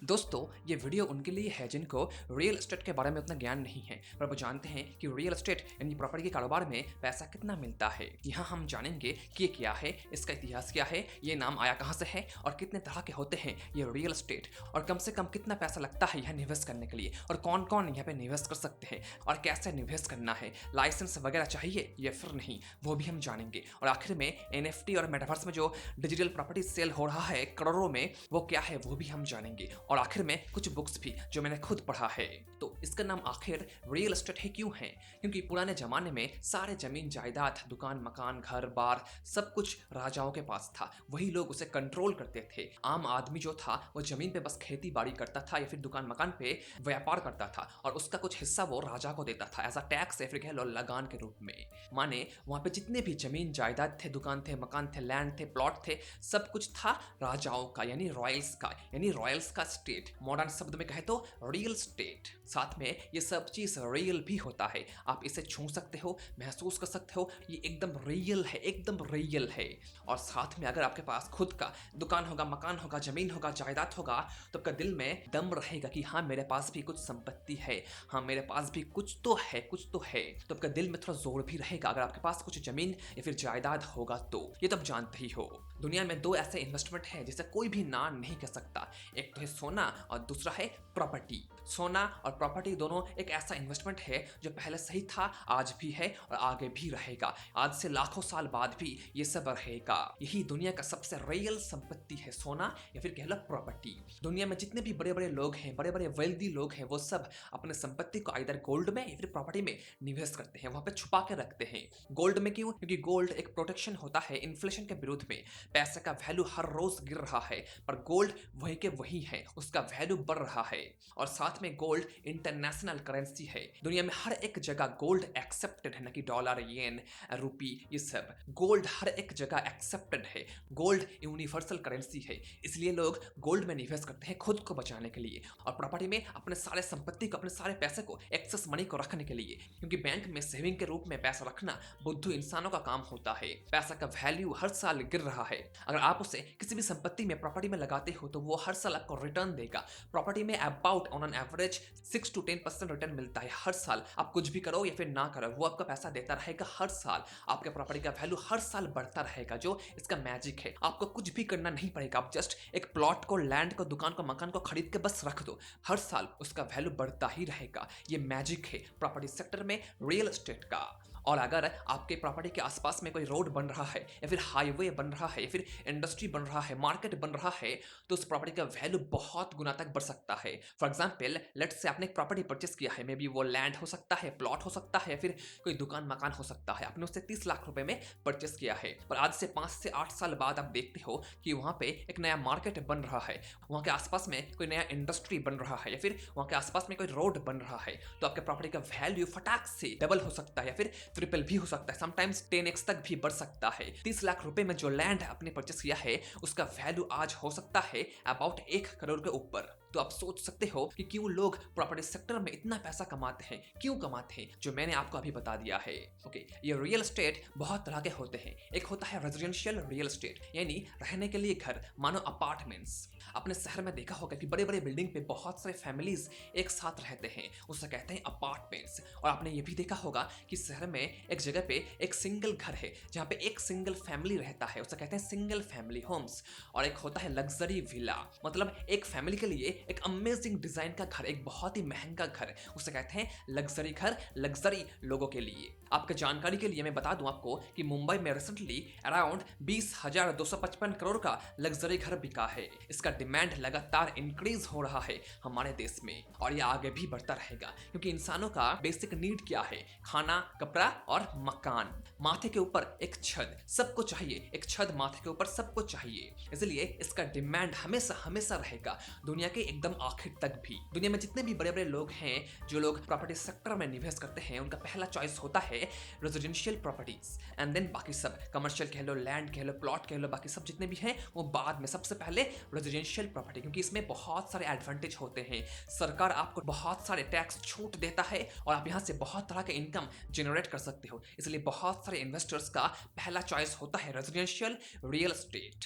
दोस्तों, ये वीडियो उनके लिए है जिनको रियल एस्टेट के बारे में उतना ज्ञान नहीं है, पर वो जानते हैं कि रियल एस्टेट यानी प्रॉपर्टी के कारोबार में पैसा कितना मिलता है। यहाँ हम जानेंगे कि ये क्या है, इसका इतिहास क्या है, ये नाम आया कहाँ से है और कितने तरह के होते हैं ये रियल एस्टेट, और कम से कम कितना पैसा लगता है यहाँ निवेश करने के लिए, और कौन कौन यहाँ पे निवेश कर सकते हैं और कैसे निवेश करना है, लाइसेंस वगैरह चाहिए या फिर नहीं, वो भी हम जानेंगे। और आखिर में एनएफटी और मेटावर्स में जो डिजिटल प्रॉपर्टी सेल हो रहा है करोड़ों में, वो क्या है वो भी हम जानेंगे। और आखिर में कुछ बुक्स भी जो मैंने खुद पढ़ा है। तो इसका नाम आखिर रियल एस्टेट है क्यों है? क्योंकि पुराने जमाने में सारे जमीन जायदाद, दुकान मकान, घर बार सब कुछ राजाओं के पास था, वही लोग उसे कंट्रोल करते थे। आम आदमी जो था वो जमीन पे बस खेती बाड़ी करता था या फिर दुकान मकान पे व्यापार करता था, और उसका कुछ हिस्सा वो राजा को देता था एज अ टैक्स या फिर कह लो लगान के रूप में। माने वहां पे जितने भी जमीन जायदाद थे, दुकान थे, मकान थे, लैंड थे, प्लॉट थे, सब कुछ था राजाओं का यानी रॉयल्स का, यानी रॉयल्स का स्टेट। मॉडर्न शब्द में कहे तो रियल स्टेट। साथ में ये सब चीज रियल भी होता है, आप इसे छू सकते हो, महसूस कर सकते हो, ये एकदम रियल है, एकदम रियल है। और साथ में अगर आपके पास खुद का दुकान होगा, मकान होगा, जमीन होगा, जायदाद होगा, तो आपका दिल में दम रहेगा कि हाँ मेरे पास भी कुछ संपत्ति है, हाँ मेरे पास भी कुछ तो है, कुछ तो है। तो आपका दिल में थोड़ा जोर भी रहेगा अगर आपके पास कुछ जमीन या फिर जायदाद होगा तो। ये तो आप जानते ही हो। दुनिया में दो ऐसे इन्वेस्टमेंट है जिसे कोई भी ना नहीं कह सकता, एक तो है सोना और दूसरा है प्रॉपर्टी। सोना और प्रॉपर्टी दोनों एक ऐसा इन्वेस्टमेंट है जो पहले सही था, आज भी है और आगे भी रहेगा। आज से लाखों साल बाद भी ये सब रहेगा। यही दुनिया का सबसे रियल संपत्ति है, सोना या फिर कह लो प्रॉपर्टी। दुनिया में जितने भी बड़े बड़े लोग हैं, बड़े बड़े वेल्दी लोग हैं, वो सब अपने संपत्ति को इधर गोल्ड में या फिर प्रॉपर्टी में निवेश करते हैं, वहां पे छुपा के रखते हैं। गोल्ड में क्यों? क्योंकि गोल्ड एक प्रोटेक्शन होता है इन्फ्लेशन के विरुद्ध में। पैसे का वैल्यू हर रोज गिर रहा है, पर गोल्ड वही के वही है, उसका वैल्यू बढ़ रहा है। और साथ में गोल्ड इंटरनेशनल करेंसी है, दुनिया में हर एक जगह गोल्ड एक्सेप्टेड है, ना कि डॉलर, येन, रुपी, ये सब गोल्ड हर एक जगह एक्सेप्टेड है। गोल्ड यूनिवर्सल करेंसी है, इसलिए लोग गोल्ड में निवेश करते हैं खुद को बचाने के लिए, और प्रॉपर्टी में अपने सारे संपत्ति को, अपने सारे पैसे को, एक्सेस मनी को रखने के लिए। क्योंकि बैंक में सेविंग के रूप में पैसा रखना बुद्धू इंसानों का काम होता है। पैसा का वैल्यू हर साल गिर रहा है, अगर आप उसे किसी भी संपत्ति में, प्रॉपर्टी में लगाते हो तो वो हर साल आपको रिटर्न देगा। प्रॉपर्टी में about on an average 6 to 10% return मिलता है हर साल। आप कुछ भी करो या फिर ना करो, वो आपका पैसा देता रहेगा हर साल। आपके प्रॉपर्टी का वैल्यू हर साल बढ़ता रहेगा, जो इसका मैजिक है। आपको कुछ भी करना नहीं पड़ेगा, आप जस्ट एक प्लॉट को, लैंड को, दुकान को, मकान को खरीद के बस रख दो, हर साल उसका वैल्यू बढ़ता ही रहेगा। ये मैजिक है प्रॉपर्टी सेक्टर में रियल एस्टेट का। और अगर आपके प्रॉपर्टी के आसपास में कोई रोड बन रहा है या फिर हाईवे बन रहा है या फिर इंडस्ट्री बन रहा है, मार्केट बन रहा है, तो उस प्रॉपर्टी का वैल्यू बहुत गुना तक बढ़ सकता है। फॉर एग्जांपल, लेट्स से आपने एक प्रॉपर्टी परचेस किया है, मे बी वो लैंड हो सकता है, प्लॉट हो सकता है, या फिर कोई दुकान मकान हो सकता है। आपने उससे 30 लाख रुपए में परचेस किया है, पर आज से 5 से 8 साल बाद आप देखते हो कि वहां पे एक नया मार्केट बन रहा है, वहां के आसपास में कोई नया इंडस्ट्री बन रहा है, या फिर वहां के आसपास में कोई रोड बन रहा है, तो आपके प्रॉपर्टी का वैल्यू फटाक से डबल हो सकता है या फिर ट्रिपल भी हो सकता है, समटाइम्स 10x तक भी बढ़ सकता है। 30 लाख रुपए में जो लैंड आपने परचेस किया है, उसका वैल्यू आज हो सकता है अबाउट 1 करोड़ के ऊपर। तो आप सोच सकते हो कि क्यों लोग प्रॉपर्टी सेक्टर में इतना पैसा कमाते हैं, क्यों कमाते हैं, जो मैंने आपको अभी बता दिया है। ओके, ये रियल एस्टेट बहुत तरह के होते हैं। एक होता है रेजिडेंशियल रियल एस्टेट, यानी रहने के लिए घर, मानो अपार्टमेंट्स। अपने शहर में देखा होगा कि बड़े बड़े बिल्डिंग पे बहुत सारे फैमिलीज एक साथ रहते हैं, उसे कहते हैं अपार्टमेंट्स। और आपने ये भी देखा होगा कि शहर में एक जगह पे एक सिंगल घर है जहाँ पे एक सिंगल फैमिली रहता है, उसे कहते हैं सिंगल फैमिली होम्स। और एक होता है लग्जरी विला, मतलब एक फैमिली के लिए एक अमेजिंग डिजाइन का घर, एक बहुत ही महंगा घर, उसे कहते हैं लग्जरी घर, लग्जरी लोगों के लिए। आपके जानकारी के लिए मैं बता दूं आपको कि मुंबई में रिसेंटली अराउंड 20,255 करोड़ का लग्जरी घर बिका है। इसका डिमांड लगातार इंक्रीज हो रहा है हमारे देश में, और ये आगे भी बढ़ता रहेगा, क्योंकि इंसानों का बेसिक नीड क्या है? खाना, कपड़ा और मकान। माथे के ऊपर एक छत सबको चाहिए, एक छत माथे के ऊपर सबको चाहिए, इसलिए इसका डिमांड हमेशा हमेशा रहेगा, दुनिया के एकदम आखिर तक भी। दुनिया में जितने भी बड़े बड़े लोग हैं जो लोग प्रॉपर्टी सेक्टर में निवेश करते हैं, उनका पहला चॉइस होता है रेजिडेंशियल प्रॉपर्टीज, एंड देन बाकी सब कमर्शियल कह लो, लैंड कह लो, प्लॉट कह लो, बाकी सब जितने भी हैं वो बाद में। सबसे पहले रेजिडेंशियल प्रॉपर्टी, क्योंकि इसमें बहुत सारे एडवांटेज होते हैं। सरकार आपको बहुत सारे टैक्स छूट देता है और आप यहाँ से बहुत तरह के इनकम जनरेट कर सकते हो, इसलिए बहुत सारे इन्वेस्टर्स का पहला चॉइस होता है रेजिडेंशियल रियल एस्टेट।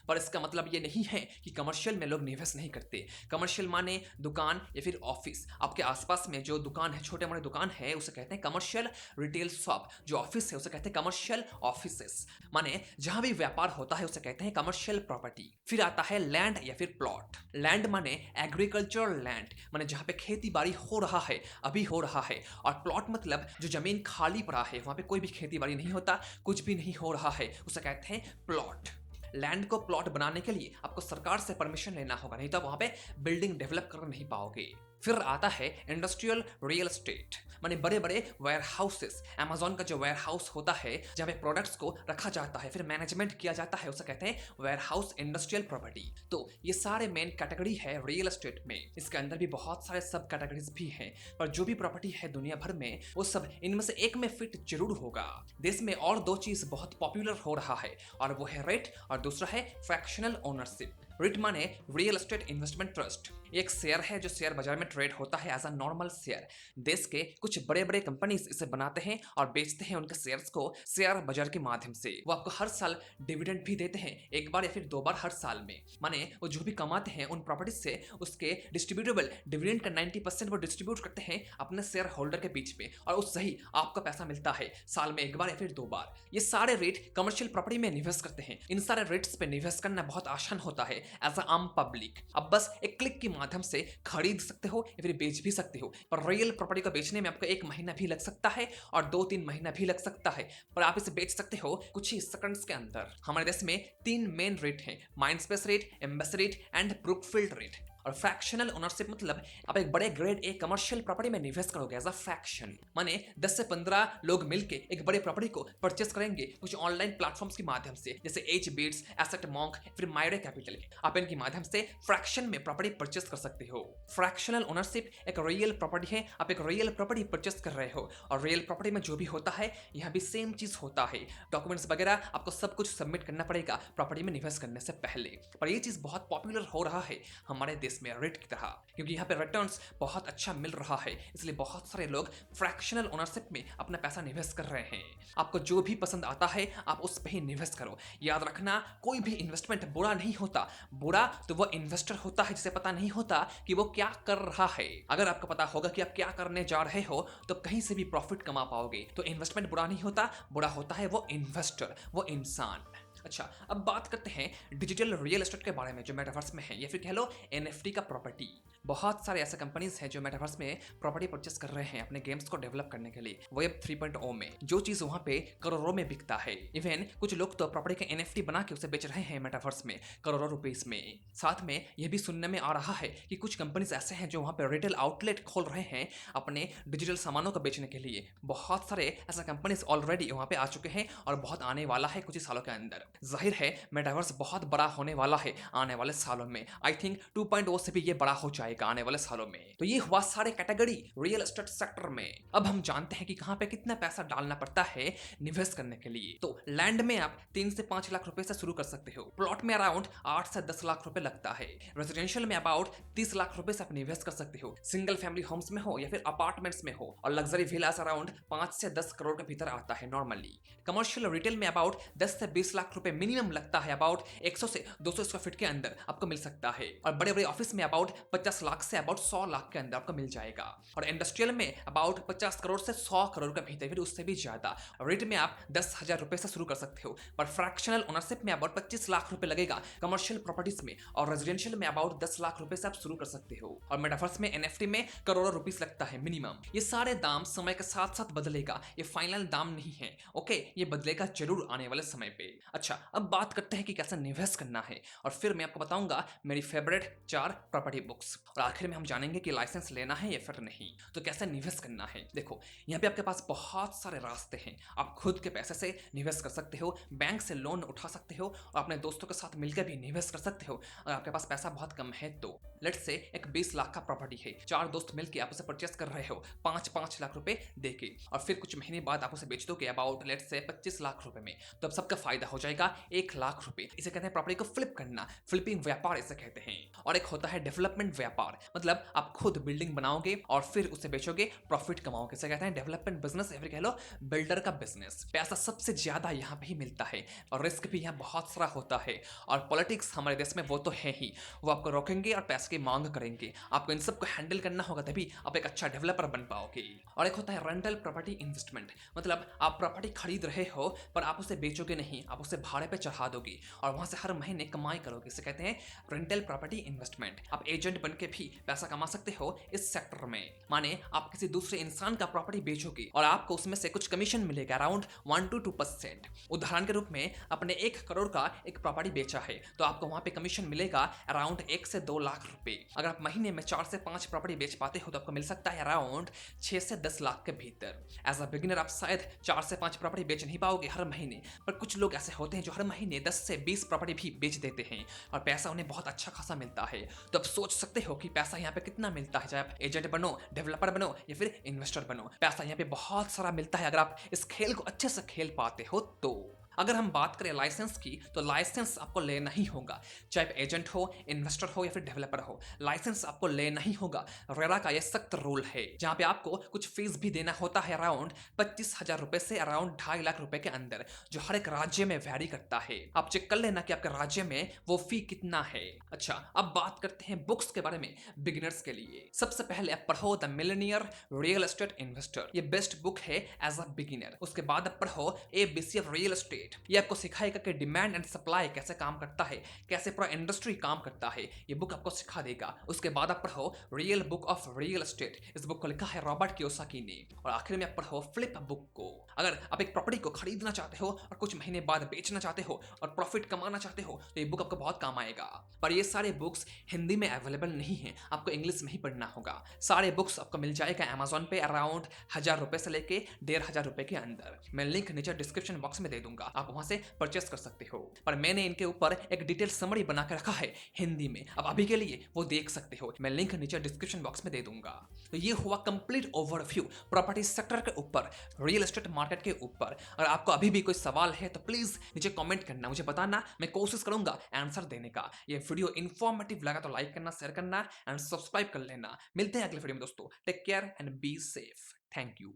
पर इसका मतलब ये नहीं है कि कमर्शियल में लोग निवेश नहीं करते। कमर्शियल माने दुकान या फिर ऑफिस। आपके आसपास में जो दुकान है, छोटे मोटे दुकान है, उसे कहते हैं कमर्शियल रिटेल शॉप। जो ऑफिस है उसे कहते हैं कमर्शियल ऑफिसेस। माने जहां भी व्यापार होता है उसे कहते हैं कमर्शियल प्रॉपर्टी। फिर आता है लैंड या फिर प्लॉट। लैंड माने एग्रीकल्चर लैंड, माने जहां पे खेती बाड़ी हो रहा है, अभी हो रहा है। और प्लॉट मतलब जो जमीन खाली पड़ा है, वहां पे कोई भी खेती बाड़ी नहीं होता, कुछ भी नहीं हो रहा है, उसे कहते हैं प्लॉट। लैंड को प्लॉट बनाने के लिए आपको सरकार से परमिशन लेना होगा, नहीं तो आप वहां पे बिल्डिंग डेवलप कर नहीं पाओगे। फिर आता है इंडस्ट्रियल रियल एस्टेट, माने बड़े बड़े वेयर हाउसेस। अमेजोन का जो वेयर हाउस होता है जहाँ पे प्रोडक्ट्स को रखा जाता है, फिर मैनेजमेंट किया जाता है, उसे कहते हैं वेयर हाउस इंडस्ट्रियल प्रॉपर्टी। तो ये सारे मेन कैटेगरी है रियल एस्टेट में। इसके अंदर भी बहुत सारे सब कैटेगरीज भी हैं, पर जो भी प्रॉपर्टी है दुनिया भर में, वो सब इनमें से एक में फिट जरूर होगा। देश में और दो चीज बहुत पॉपुलर हो रहा है, और वो है रेट और दूसरा है फ्रैक्शनल ओनरशिप। रिट माने रियल एस्टेट इन्वेस्टमेंट ट्रस्ट। एक शेयर है जो शेयर बाजार में ट्रेड होता है एज अ नॉर्मल शेयर। देश के कुछ बड़े बड़े कंपनीज इसे बनाते हैं और बेचते हैं उनके शेयर्स को शेयर बाजार के माध्यम से। वो आपको हर साल डिविडेंड भी देते हैं, एक बार या फिर 2 बार हर साल में। माने वो जो भी कमाते हैं उन प्रॉपर्टीज से, उसके डिस्ट्रीब्यूटेबल डिविडेंड का 90% वो डिस्ट्रीब्यूट करते हैं अपने शेयर होल्डर के बीच में, और उससे ही आपका पैसा मिलता है साल में एक बार या फिर 2 बार। ये सारे रेट कमर्शियल प्रॉपर्टी में निवेश करते हैं। इन सारे रेट्स पे निवेश करना बहुत आसान होता है एज अ आम पब्लिक। अब बस एक क्लिक के माध्यम से खरीद सकते हो या फिर बेच भी सकते हो। पर रियल प्रॉपर्टी को बेचने में आपको 1 महीना भी लग सकता है और 2-3 महीना भी लग सकता है, पर आप इसे बेच सकते हो कुछ ही सेकंड्स के अंदर। हमारे देश में 3 मेन रेट हैं, Mindspace rate, embassy rate and Brookfield rate. और फ्रैक्शनल ओनरशिप मतलब आप एक बड़े ग्रेड ए कमर्शियल प्रॉपर्टी में निवेश करोगे एज अ फ्रैक्शन। माने 10 से 15 लोग मिलके एक बड़े प्रॉपर्टी को परचेस करेंगे कुछ ऑनलाइन प्लेटफॉर्म्स के माध्यम से, जैसे HBIDS, एसेट मॉन्क, फिर मायरे कैपिटल। आप इनके माध्यम से फ्रैक्शन में प्रॉपर्टी परचेस कर सकते हो। फ्रैक्शनल ओनरशिप एक रियल प्रॉपर्टी है, आप एक रियल प्रॉपर्टी परचेस कर रहे हो, और रियल प्रॉपर्टी में जो भी होता है यहाँ भी सेम चीज होता है। डॉक्यूमेंट्स वगैरह आपको सब कुछ सबमिट करना पड़ेगा प्रॉपर्टी में निवेश करने से पहले। पर ये चीज बहुत पॉपुलर हो रहा है हमारे देश में रेट की तरह, क्योंकि यहाँ पे रिटर्न्स बहुत अच्छा मिल रहा है, इसलिए बहुत सारे लोग फ्रैक्शनल ओनरशिप में अपना पैसा निवेश कर रहे हैं। आपको जो भी पसंद आता है आप उस पे ही निवेश करो। याद रखना, कोई भी इन्वेस्टमेंट बुरा नहीं होता। बुरा तो वो इन्वेस्टर होता है जिसे पता नहीं होता कि वो क्या कर रहा है। अगर आपको पता होगा कि आप क्या करने जा रहे हो तो कहीं से भी प्रॉफिट कमा पाओगे। तो इन्वेस्टमेंट बुरा नहीं होता, बुरा होता है वो इन्वेस्टर, वो इंसान। अच्छा, अब बात करते हैं डिजिटल रियल एस्टेट के बारे में जो मेटावर्स में है, या फिर कह लो NFT का प्रॉपर्टी। बहुत सारे ऐसे कंपनीज हैं जो मेटावर्स में प्रॉपर्टी परचेस कर रहे हैं अपने गेम्स को डेवलप करने के लिए वेब 3.0 में। जो चीज वहां पे करोड़ों में बिकता है, इवन कुछ लोग तो प्रॉपर्टी के NFT बना के उसे बेच रहे हैं मेटावर्स में करोड़ों रुपीस में। साथ में यह भी सुनने में आ रहा है कि कुछ कंपनीज ऐसे हैं जो वहां पे रिटेल आउटलेट खोल रहे हैं अपने डिजिटल सामानों को बेचने के लिए। बहुत सारे ऐसे कंपनीज ऑलरेडी वहां पे आ चुके हैं और बहुत आने वाला है कुछ ही सालों के अंदर। जाहिर है मेटावर्स बहुत बड़ा होने वाला है आने वाले सालों में। आई थिंक 2.0 से भी ये बड़ा हो जाएगा आने वाले सालों में। तो ये हुआ सारे कैटेगरी रियल एस्टेट सेक्टर में। अब हम जानते हैं कि कहां पे कितना पैसा डालना पड़ता है निवेश करने के लिए। तो लैंड में आप 3 से 5 लाख रुपए से शुरू कर सकते हो। प्लॉट में अराउंड 8 से 10 लाख रुपए लगता है। रेजिडेंशियल में अबाउट 30 लाख रुपए से आप निवेश कर सकते हो, सिंगल फैमिली होम्स में हो या फिर अपार्टमेंट्स में हो। और लग्जरी विलास अराउंड 5 से 10 करोड़ के भीतर आता है नॉर्मली। कमर्शियल रिटेल में अबाउट 10 से 20 लाख रुपए मिनिमम लगता है, अबाउट 100 से 200 स्क्वायर फीट के अंदर आपको मिल सकता है। और बड़े बड़े ऑफिस में about 50 lakh say about 100 lakh के अंदर आपको मिल जाएगा। और इंडस्ट्रियल में अबाउट 50 करोड़ से 100 करोड़ के भीतर, फिर उससे भी ज्यादा। रेट में आप 10,000 रुपए से शुरू कर सकते हो। पर फ्रैक्शनल ओनरशिप में अबाउट 25 लाख रुपए लगेगा कमर्शियल प्रॉपर्टीज में, और रेजिडेंशियल में अबाउट 10 लाख रुपए से आप शुरू कर सकते हो। और मेटावर्स में NFT में करोड़ों रुपीस लगता है मिनिमम। ये सारे दाम समय के साथ साथ बदलेगा, ये फाइनल दाम नहीं है। ओके, ये बदलेगा जरूर आने वाले समय पे। अच्छा, अब बात करते हैं कि कैसे निवेश करना है, और फिर मैं आपको बताऊंगा मेरी फेवरेट 4 प्रॉपर्टी बुक्स। और आखिर में हम जानेंगे कि लाइसेंस लेना है या फिर नहीं, तो कैसे निवेश करना है। देखो, यहाँ पे आपके पास बहुत सारे रास्ते हैं। आप खुद के पैसे से निवेश कर सकते हो, बैंक से लोन उठा सकते हो, और अपने दोस्तों के साथ मिलकर भी निवेश कर सकते हो। अगर आपके पास पैसा बहुत कम है तो लेट्स से एक 20 लाख का प्रॉपर्टी है, 4 दोस्त मिलकर आप उसे परचेस कर रहे हो 5-5 लाख रुपए देके, और फिर कुछ महीने बाद आप उसे बेच दोगे अबाउट लेट्स से 25 लाख रुपए में, तो अब सबका फायदा हो जाएगा 1 लाख रुपए। इसे कहते हैं प्रॉपर्टी को फ्लिप करना, फ्लिपिंग व्यापार इसे कहते हैं। और एक होता है डेवलपमेंट व्यापार। व्यापार, मतलब आप खुद बिल्डिंग बनाओगे और फिर उसे बेचोगे, प्रॉफिट कमाओगे। इसे कहते हैं डेवलपमेंट बिजनेस या फिर कह लो बिल्डर का बिजनेस। पैसा सबसे ज्यादा यहाँ पे ही मिलता है और रिस्क भी यहाँ बहुत सारा होता है। और पॉलिटिक्स हमारे देश में वो तो है ही, वो आपको रोकेंगे और पैसे की मांग करेंगे। आपको इन सबको हैंडल करना होगा, तभी आप एक अच्छा डेवलपर बन पाओगे। और एक होता है रेंटल प्रॉपर्टी इन्वेस्टमेंट, मतलब आप प्रॉपर्टी खरीद रहे हो पर आप उसे बेचोगे नहीं, आप उसे भाड़े पे चढ़ा दोगे और वहां से हर महीने कमाई करोगे। इसे कहते हैं रेंटल प्रॉपर्टी इन्वेस्टमेंट। आप एजेंट बन के भी पैसा कमा सकते हो इस सेक्टर में। माने आप किसी दूसरे इंसान का प्रॉपर्टी बेचोगे और आपको उसमें से कुछ कमीशन मिलेगा, अराउंड 1 to 2%। उदाहरण के रूप में अपने 1 करोड़ का एक प्रॉपर्टी बेचा है तो आपको वहां पे कमीशन मिलेगा अराउंड 1 से 2 लाख रुपए। अगर आप महीने में 4 से 5 प्रॉपर्टी बेच पाते हो तो आपको मिल सकता है अराउंड 6 से 10 लाख के भीतर। एज अ बिगिनर आप शायद 4 से 5 प्रॉपर्टी बेच नहीं पाओगे हर महीने, पर कुछ लोग ऐसे होते हैं जो हर महीने 10 से 20 प्रॉपर्टी भी बेच देते हैं और पैसा उन्हें बहुत अच्छा खासा मिलता है। तो आप सोच सकते हो कि पैसा यहाँ पे कितना मिलता है, चाहे आप एजेंट बनो, डेवलपर बनो या फिर इन्वेस्टर बनो, पैसा यहाँ पे बहुत सारा मिलता है अगर आप इस खेल को अच्छे से खेल पाते हो तो। अगर हम बात करें लाइसेंस की तो लाइसेंस आपको लेना ही होगा, चाहे आप एजेंट हो, इन्वेस्टर हो या फिर डेवलपर हो, लाइसेंस आपको लेना ही होगा। रेरा का ये सख्त रूल है जहां पे आपको कुछ फीस भी देना होता है अराउंड 25,000 रुपए से अराउंड 2.5 लाख रुपए के अंदर, जो हर एक राज्य में वैरी करता है। आप चेक कर लेना कि आपके राज्य में वो फी कितना है। अच्छा, अब बात करते हैं बुक्स के बारे में बिगिनर्स के लिए। सबसे पहले आप पढ़ो the Millionaire real estate investor, ये बेस्ट बुक है एज अ बिगिनर। उसके बाद आप पढ़ो ABC ऑफ रियल एस्टेट, ये आपको सिखाएगा कि डिमांड एंड सप्लाई कैसे काम करता है, कैसे पूरा इंडस्ट्री काम करता है, ये बुक आपको सिखा देगा। उसके बाद आप पढ़ो real book of real estate, इस बुक को लिखा है रॉबर्ट कियोसाकी ने। और आखिर में आप पढ़ो फ्लिप बुक को। अगर आप एक प्रॉपर्टी को खरीदना चाहते हो और कुछ महीने बाद बेचना चाहते हो और प्रॉफिट कमाना चाहते हो तो ये बुक आपको बहुत काम आएगा। पर ये सारे बुक्स हिंदी में अवेलेबल नहीं है, आपको इंग्लिश में ही पढ़ना होगा। सारे बुक्स आपको मिल जाएगा अमेजोन पे अराउंड 1,000 रुपए से लेके 1,500 रुपए के अंदर। मैं लिंक नीचे डिस्क्रिप्शन बॉक्स में दे दूंगा, आप वहां से परचेस कर सकते हो। पर मैंने इनके ऊपर एक डिटेल समरी बना के रखा है हिंदी में, अब अभी के लिए वो देख सकते हो, मैं लिंक नीचे डिस्क्रिप्शन बॉक्स में दे दूंगा। तो ये हुआ कंप्लीट ओवरव्यू प्रॉपर्टी सेक्टर के ऊपर, रियल एस्टेट मार्केट के ऊपर। अगर आपको अभी भी कोई सवाल है तो प्लीज नीचे कमेंट करना, मुझे बताना, मैं कोशिश करूंगा आंसर देने का। ये वीडियो इंफॉर्मेटिव लगा तो लाइक करना, शेयर करना एंड सब्सक्राइब कर लेना। मिलते हैं अगले वीडियो में दोस्तों, take care and be safe. Thank you.